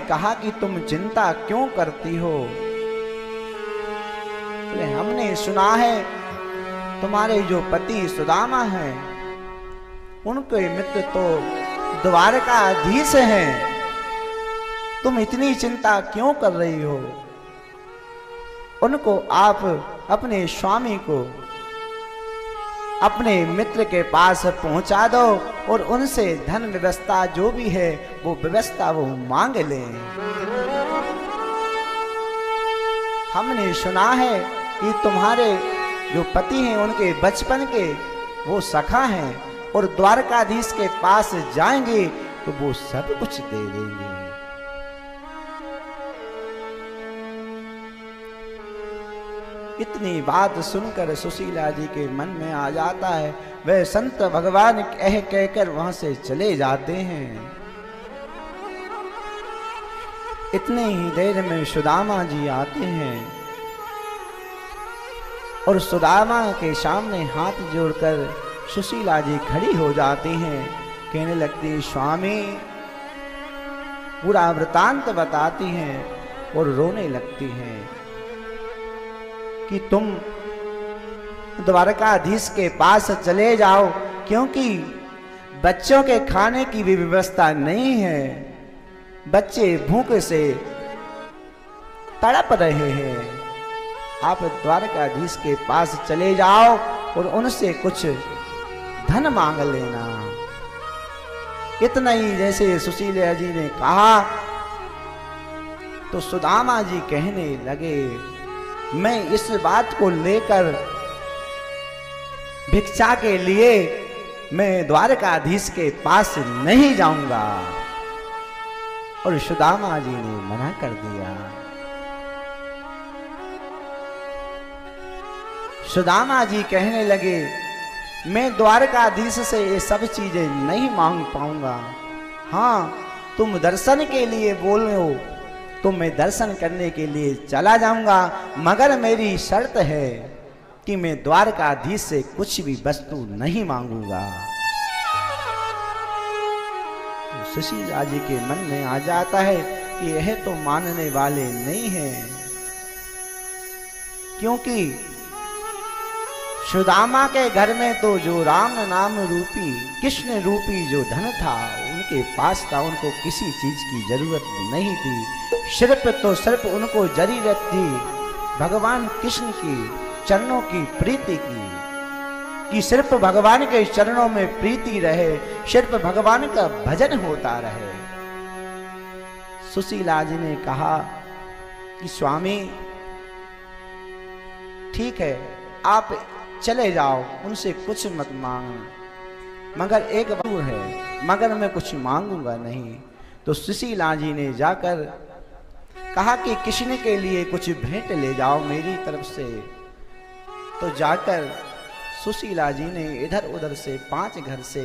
कहा कि तुम चिंता क्यों करती हो? बोले हमने सुना है तुम्हारे जो पति सुदामा हैं उनके मित्र तो द्वारकाधीश हैं, तुम इतनी चिंता क्यों कर रही हो? उनको आप अपने स्वामी को अपने मित्र के पास पहुंचा दो और उनसे धन व्यवस्था जो भी है वो व्यवस्था वो मांग लें। हमने सुना है कि तुम्हारे जो पति हैं उनके बचपन के वो सखा हैं और द्वारकाधीश के पास जाएंगे तो वो सब कुछ दे देंगे। इतनी बात सुनकर सुशीला जी के मन में आ जाता है। वह संत भगवान कहकर वहां से चले जाते हैं। इतने ही देर में सुदामा जी आते हैं और सुदामा के सामने हाथ जोड़कर सुशीला जी खड़ी हो जाती हैं। कहने लगती स्वामी, पूरा वृतांत बताती हैं और रोने लगती हैं कि तुम द्वारकाधीश के पास चले जाओ क्योंकि बच्चों के खाने की भी व्यवस्था नहीं है, बच्चे भूख से तड़प रहे हैं। आप द्वारकाधीश के पास चले जाओ और उनसे कुछ धन मांग लेना। इतना ही जैसे सुशीला जी ने कहा तो सुदामा जी कहने लगे, मैं इस बात को लेकर भिक्षा के लिए मैं द्वारकाधीश के पास नहीं जाऊंगा। और सुदामा जी ने मना कर दिया। सुदामा जी कहने लगे, मैं द्वारकाधीश से ये सब चीजें नहीं मांग पाऊंगा। हाँ, तुम दर्शन के लिए बोल रहे हो तो मैं दर्शन करने के लिए चला जाऊंगा, मगर मेरी शर्त है कि मैं द्वारकाधीश से कुछ भी वस्तु नहीं मांगूंगा। सुशीला जी के मन में आ जाता है कि यह तो मानने वाले नहीं हैं, क्योंकि सुदामा के घर में तो जो राम नाम रूपी कृष्ण रूपी जो धन था उनके पास था, उनको किसी चीज की जरूरत नहीं थी। सिर्फ तो सिर्फ उनको जरूरत थी भगवान कृष्ण की चरणों की प्रीति की, कि सिर्फ भगवान के चरणों में प्रीति रहे, सिर्फ भगवान का भजन होता रहे। सुशीला जी ने कहा कि स्वामी ठीक है, आप चले जाओ, उनसे कुछ मत मांगो, मगर एक बात है, मगर मैं कुछ मांगूंगा नहीं। तो सुशीला जी ने जाकर कहा कि कृष्ण के लिए कुछ भेंट ले जाओ मेरी तरफ से। तो जाकर सुशीला जी ने इधर उधर से 5 घर से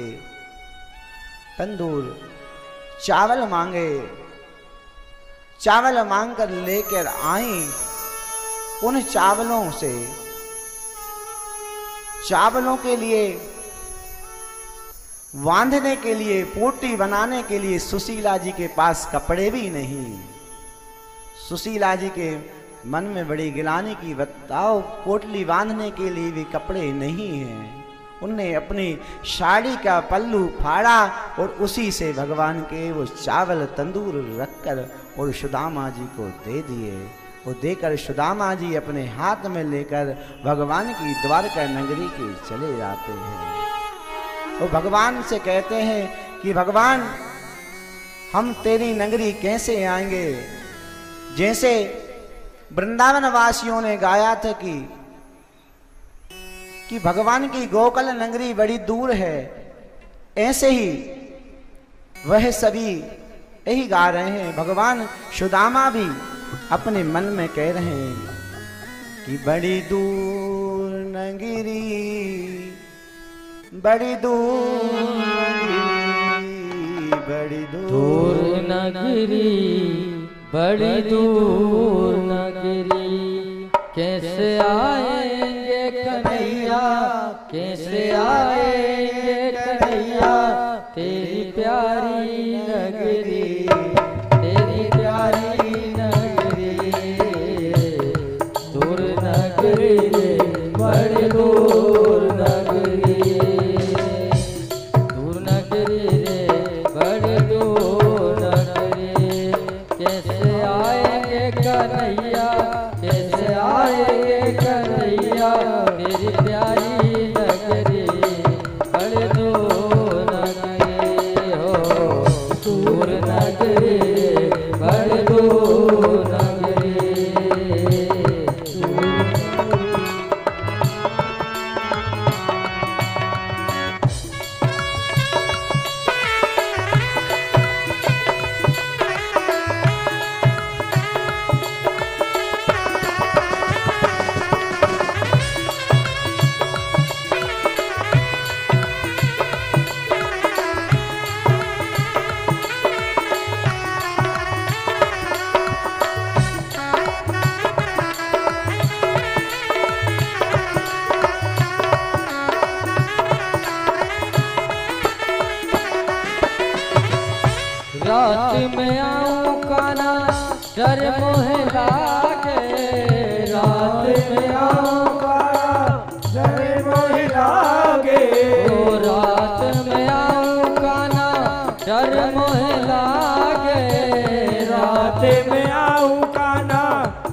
तंदूर चावल मांगे, चावल मांगकर लेकर आई। उन चावलों से चावलों के लिए बांधने के लिए पोटली बनाने के लिए सुशीला जी के पास कपड़े भी नहीं। सुशीला जी के मन में बड़ी गिलानी की बताओ, पोटली बांधने के लिए भी कपड़े नहीं हैं। उनने अपनी साड़ी का पल्लू फाड़ा और उसी से भगवान के वो चावल तंदूर रखकर और सुदामा जी को दे दिए। वो देकर सुदामा जी अपने हाथ में लेकर भगवान की द्वारका नगरी के चले जाते हैं। वो भगवान से कहते हैं कि भगवान, हम तेरी नगरी कैसे आएंगे? जैसे वृंदावन वासियों ने गाया था कि भगवान की गोकुल नगरी बड़ी दूर है, ऐसे ही वह सभी यही गा रहे हैं। भगवान सुदामा भी अपने मन में कह रहे हैं कि बड़ी दूर नगरी, बड़ी दूर नगरी, बड़ी दूर नगरी, बड़ी दूर नगरी, कैसे आएंगे कन्हैया, कैसे आएंगे कन्हैया, तेरी प्यारी नगरी, तेरी प्यारी नगरी बड़ी दूर नगरी। रात में आऊं काना डर मोहे लागे, रात में आऊं काना डर मोहे लागे। ओ रात में आऊं काना डर मोहे लागे, रात में आऊं काना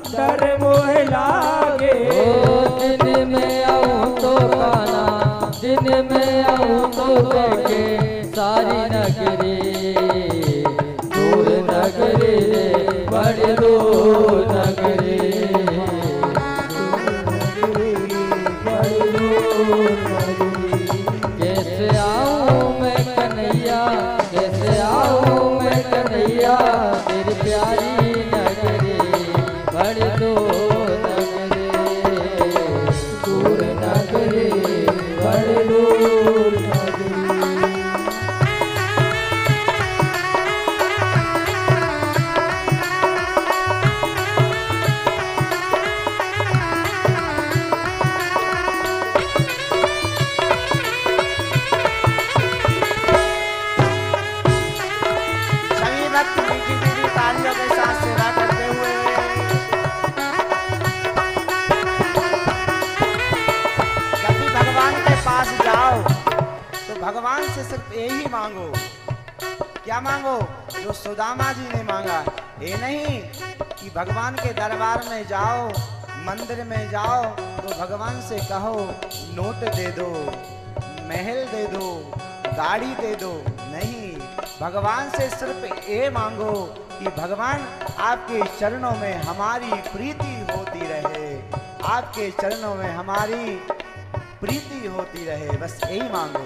डर मोहे लागे। ओ दिन में आऊं तो काना, दिन में आऊं तो देखे सारी नगरी नगरी बड़ी दूर नगरी, बड़ी दूर नगरी। कैसे आऊं मैं कन्हैया, कैसे आऊं मैं कन्हैया तेरी प्यारी नगरी बड़ी दूर नगरी, दूर नगरी बड़ी दूर नगरी। भगवान से सिर्फ यही मांगो। क्या मांगो? जो सुदामा जी ने मांगा। ये नहीं कि भगवान के दरबार में जाओ, मंदिर में जाओ तो भगवान से कहो नोट दे दो, महल दे दो, गाड़ी दे दो। नहीं, भगवान से सिर्फ ये मांगो कि भगवान आपके चरणों में हमारी प्रीति होती रहे, आपके चरणों में हमारी प्रीति होती रहे। बस यही मांगो।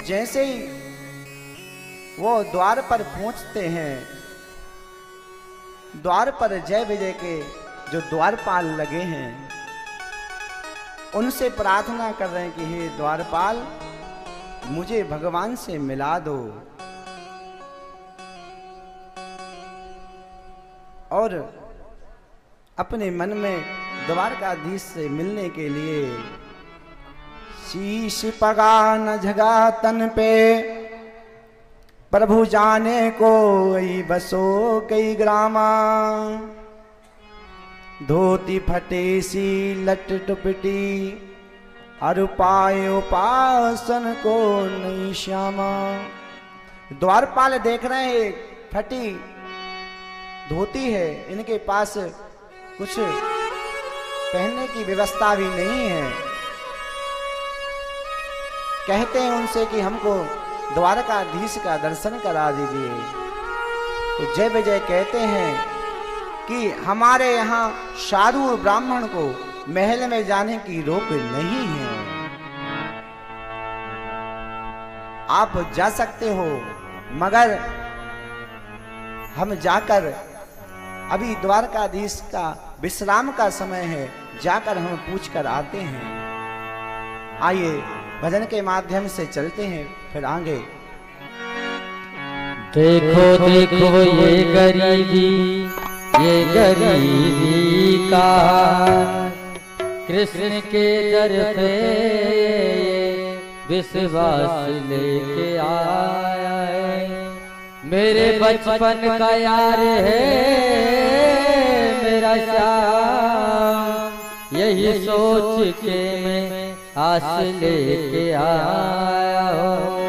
जैसे ही वो द्वार पर पहुंचते हैं, द्वार पर जय विजय के जो द्वारपाल लगे हैं उनसे प्रार्थना कर रहे हैं कि हे द्वारपाल, मुझे भगवान से मिला दो। और अपने मन में द्वारकाधीश से मिलने के लिए शीश पगा न झगा तन पे, प्रभु जाने को गई बसो कई ग्रामा। धोती फटे सी लट टुपटी, अरु पाए उपासन को नहीं श्यामा। द्वारपाल देख रहे हैं फटी धोती है, इनके पास कुछ पहनने की व्यवस्था भी नहीं है। कहते हैं उनसे कि हमको द्वारकाधीश का दर्शन करा दीजिए। तो जय विजय कहते हैं कि हमारे यहाँ साधु ब्राह्मण को महल में जाने की रोक नहीं है, आप जा सकते हो, मगर हम जाकर अभी द्वारकाधीश का विश्राम का समय है, जाकर हम पूछ कर आते हैं। आइए भजन के माध्यम से चलते हैं फिर आगे। देखो देखो ये गरीबी का कृष्ण के दर पे विश्वास लेके आया है। मेरे बचपन का यार है मेरा श्याम, यही सोच के मैं आस लेके आया हूँ।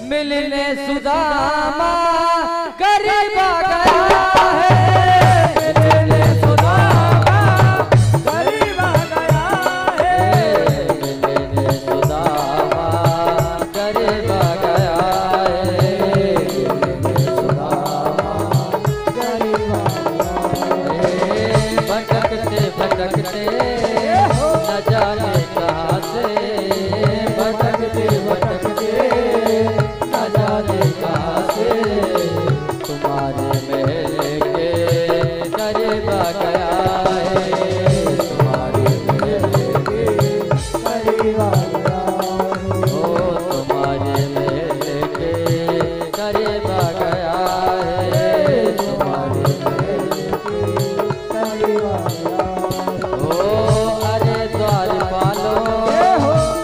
मिलने सुदामा गरीब आ गया है, मिलने सुदामा गरीब आ गया है, मिलने सुदामा गरीब आ गया है, मिलने सुदामा गरीब आ गया है। भटकते भटकते न जाने कहाँ से, भटकते भटकते न जाने कहाँ से, तुम्हारे महल के करीब आ गया है, तुम्हारे महल के करीब आ गया है, ओ तुम्हारे महल के करीब आ गया है, तुम्हारे महल के करीब आ गया है। ओ अरे द्वार पालो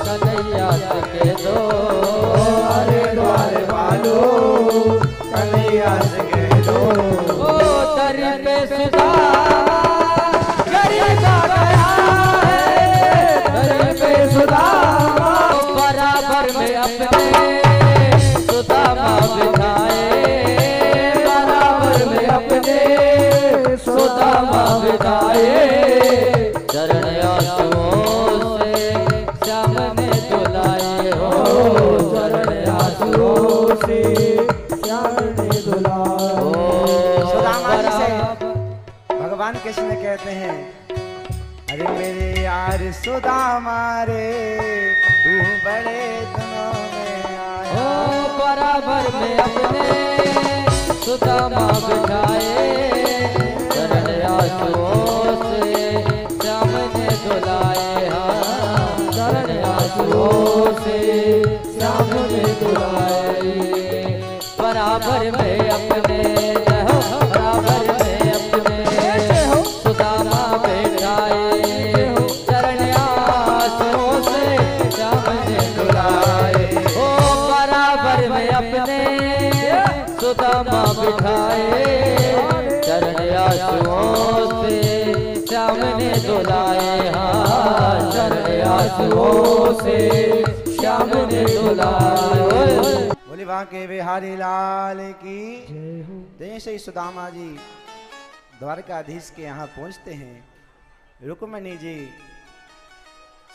कन्हैया सके दो, अरे द्वार पालो कन्हैया सके दो, ओ दर पे सुदामा गरीब आ गया है, दर पे सुदामा बराबर में अपने सुदामा बिठाए, बराबर में अपने सुदामा बिठाए, चरण आंसुओं से श्याम ने धुलाए हो, चरण आंसुओं से श्याम ने धुलाए हो। सुदामा जी से भगवान कृष्ण कहते हैं, अरे मेरे यार सुदामा रे तू बड़े दिनों में आया, ओ बराबर में अपने सुदामा बिठाए, चरण आंसुओं से श्याम ने धुलाए, हाँ चरण आंसुओं से श्याम ने धुलाए, बराबर में अपने बराबर में अपने सुदामा बिठाए, चरण आंसुओं से श्याम ने धुलाए, ओ बराबर में अपने सुदामा बिठाए, चरण आंसुओं से श्याम ने धुलाए, हाँ चरण आंसुओं से श्याम ने धुलाए। बोले वहां के बिहारी लाल की जैसे ही सुदामा जी द्वारकाधीश के यहाँ पहुंचते हैं, रुक्मणी जी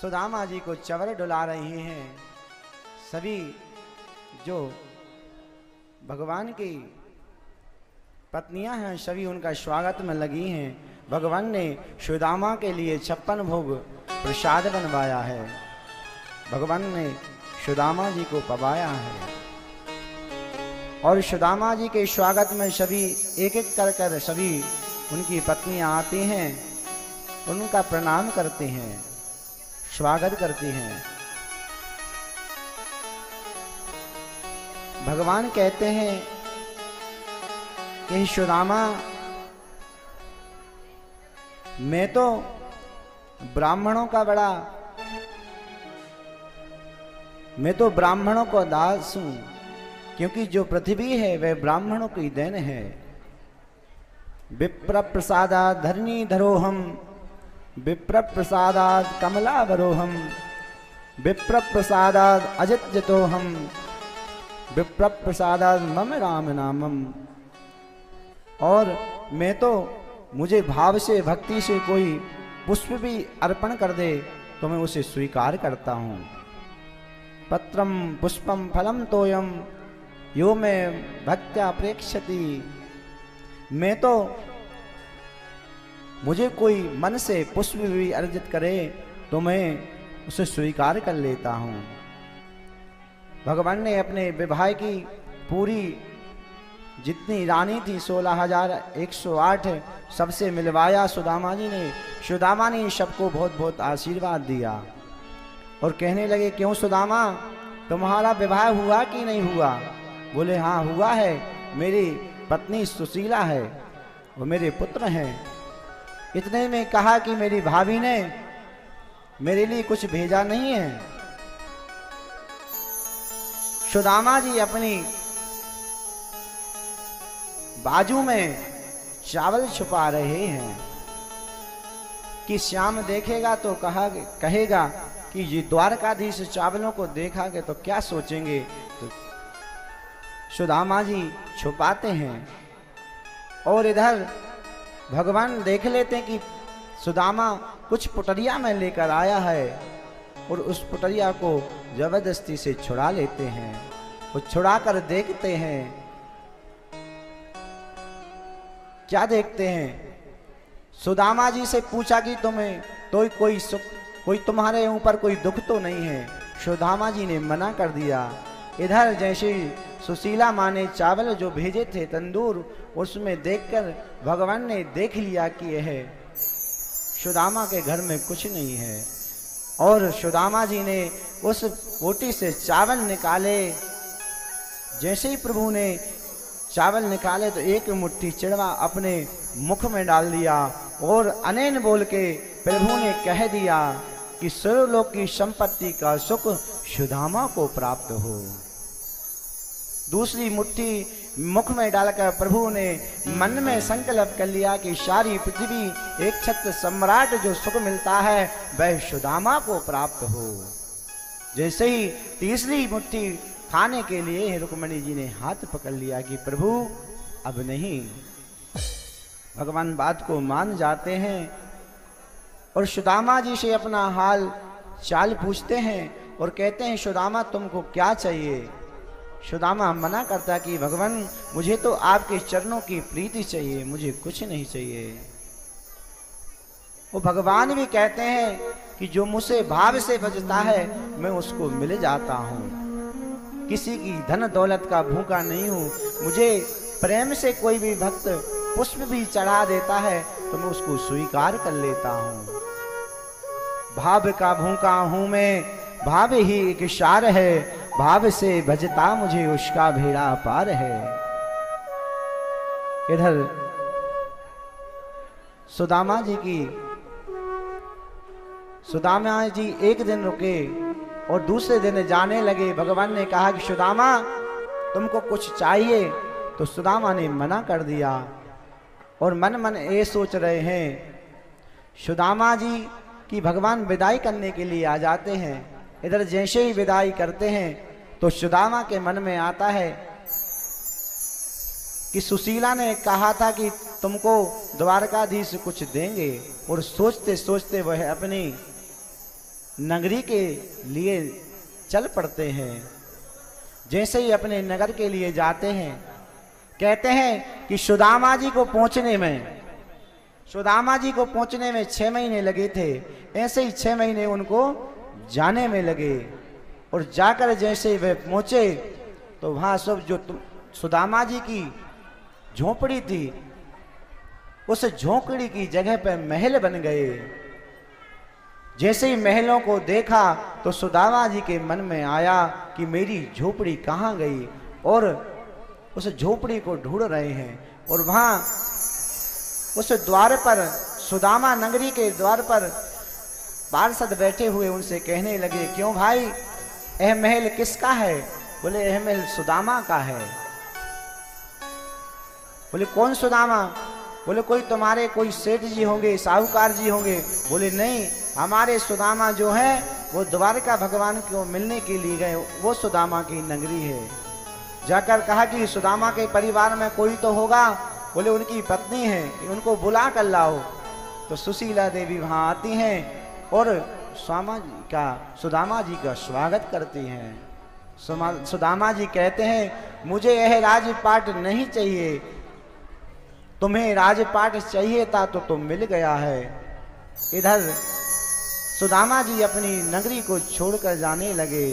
सुदामा जी को चवर डुला रही हैं। सभी जो भगवान की पत्नियां हैं सभी उनका स्वागत में लगी हैं। भगवान ने सुदामा के लिए 56 भोग प्रसाद बनवाया है, भगवान ने सुदामा जी को पवाया है, और सुदामा जी के स्वागत में सभी एक एक कर सभी उनकी पत्नियां आती हैं, उनका प्रणाम करते हैं, स्वागत करती हैं। भगवान कहते हैं कि सुदामा मैं तो ब्राह्मणों का बड़ा, मैं तो ब्राह्मणों को दास हूं, क्योंकि जो पृथ्वी है वह ब्राह्मणों की देन है। विप्र प्रसादात् धरणी धरोहम, विप्र प्रसादात् कमलावरोहम, विप्र प्रसादात् अजितजतोहम, विप्र प्रसादात् मम राम नामम। और मैं तो मुझे भाव से भक्ति से कोई पुष्प भी अर्पण कर दे तो मैं उसे स्वीकार करता हूँ। पत्रम पुष्पम फलम तोयम यो में भक्त्या प्रेक्षति। मैं तो मुझे कोई मन से पुष्प भी अर्जित करे तो मैं उसे स्वीकार कर लेता हूँ। भगवान ने अपने विवाह की पूरी जितनी रानी थी 16,108 सबसे मिलवाया सुदामा जी ने। सुदामा ने सबको बहुत बहुत आशीर्वाद दिया और कहने लगे, क्यों सुदामा, तुम्हारा विवाह हुआ कि नहीं हुआ? बोले हाँ हुआ है, मेरी पत्नी सुशीला है और मेरे पुत्र हैं। इतने में कहा कि मेरी भाभी ने मेरे लिए कुछ भेजा नहीं है। सुदामा जी अपनी बाजू में चावल छुपा रहे हैं कि श्याम देखेगा तो कहेगा कि ये द्वारकाधीश चावलों को देखागे तो क्या सोचेंगे। तो सुदामा जी छुपाते हैं और इधर भगवान देख लेते हैं कि सुदामा कुछ पुटरिया में लेकर आया है और उस पुटरिया को जबरदस्ती से छुड़ा लेते हैं। वो छुड़ा कर देखते हैं, क्या देखते हैं? सुदामा जी से पूछा कि तुम्हें तो कोई तुम्हारे ऊपर कोई दुख तो नहीं है? सुदामा जी ने मना कर दिया। इधर जैसे सुशीला माँ ने चावल जो भेजे थे तंदूर, उसमें देखकर भगवान ने देख लिया कि यह सुदामा के घर में कुछ नहीं है और सुदामा जी ने उस पोटी से चावल निकाले। जैसे ही प्रभु ने चावल निकाले तो एक मुट्ठी चिड़वा अपने मुख में डाल दिया और अनैन बोल के प्रभु ने कह दिया कि सर्वलोक की संपत्ति का सुख सुदामा को प्राप्त हो। दूसरी मुट्ठी मुख में डालकर प्रभु ने मन में संकल्प कर लिया कि सारी पृथ्वी एक छत्र सम्राट जो सुख मिलता है वह सुदामा को प्राप्त हो। जैसे ही तीसरी मुट्ठी खाने के लिए रुक्मणी जी ने हाथ पकड़ लिया कि प्रभु अब नहीं। भगवान बात को मान जाते हैं और सुदामा जी से अपना हाल चाल पूछते हैं और कहते हैं, सुदामा तुमको क्या चाहिए? सुदामा मना करता कि भगवान मुझे तो आपके चरणों की प्रीति चाहिए, मुझे कुछ नहीं चाहिए। वो भगवान भी कहते हैं कि जो मुझसे भाव से बजता है मैं उसको मिल जाता हूँ, किसी की धन दौलत का भूखा नहीं हूँ। मुझे प्रेम से कोई भी भक्त पुष्प भी चढ़ा देता है तो मैं उसको स्वीकार कर लेता हूँ। भाव का भूखा हूँ मैं, भाव ही एक इशार है, भाव से भजता मुझे उसका भेड़ा पार है। इधर सुदामा जी एक दिन रुके और दूसरे दिन जाने लगे। भगवान ने कहा कि सुदामा तुमको कुछ चाहिए? तो सुदामा ने मना कर दिया और मन मन ये सोच रहे हैं। सुदामा जी की भगवान विदाई करने के लिए आ जाते हैं। इधर जैसे ही विदाई करते हैं तो सुदामा के मन में आता है कि सुशीला ने कहा था कि तुमको द्वारकाधीश कुछ देंगे, और सोचते सोचते वह अपनी नगरी के लिए चल पड़ते हैं। जैसे ही अपने नगर के लिए जाते हैं, कहते हैं कि सुदामा जी को पहुंचने में 6 महीने लगे थे। ऐसे ही 6 महीने उनको जाने में लगे और जाकर जैसे वे पहुंचे तो वहां सब जो सुदामा जी की झोपड़ी थी उस झोपड़ी की जगह पर महल बन गए। जैसे ही महलों को देखा तो सुदामा जी के मन में आया कि मेरी झोपड़ी कहाँ गई, और उस झोपड़ी को ढूंढ रहे हैं। और वहां उस द्वार पर, सुदामा नगरी के द्वार पर पार्षद बैठे हुए उनसे कहने लगे, क्यों भाई यह महल किसका है? बोले यह महल सुदामा का है। बोले कौन सुदामा? बोले कोई सेठ जी होंगे, साहूकार जी होंगे। बोले नहीं, हमारे सुदामा जो है वो द्वारका भगवान को मिलने के लिए गए, वो सुदामा की नगरी है। जाकर कहा कि सुदामा के परिवार में कोई तो होगा। बोले उनकी पत्नी है, उनको बुला कर लाओ। तो सुशीला देवी वहां आती हैं और सुदामा जी का स्वागत करती हैं। सुदामा जी कहते हैं, मुझे यह राजपाट नहीं चाहिए, तुम्हें राजपाट चाहिए था तो तुम मिल गया है। इधर सुदामा जी अपनी नगरी को छोड़कर जाने लगे।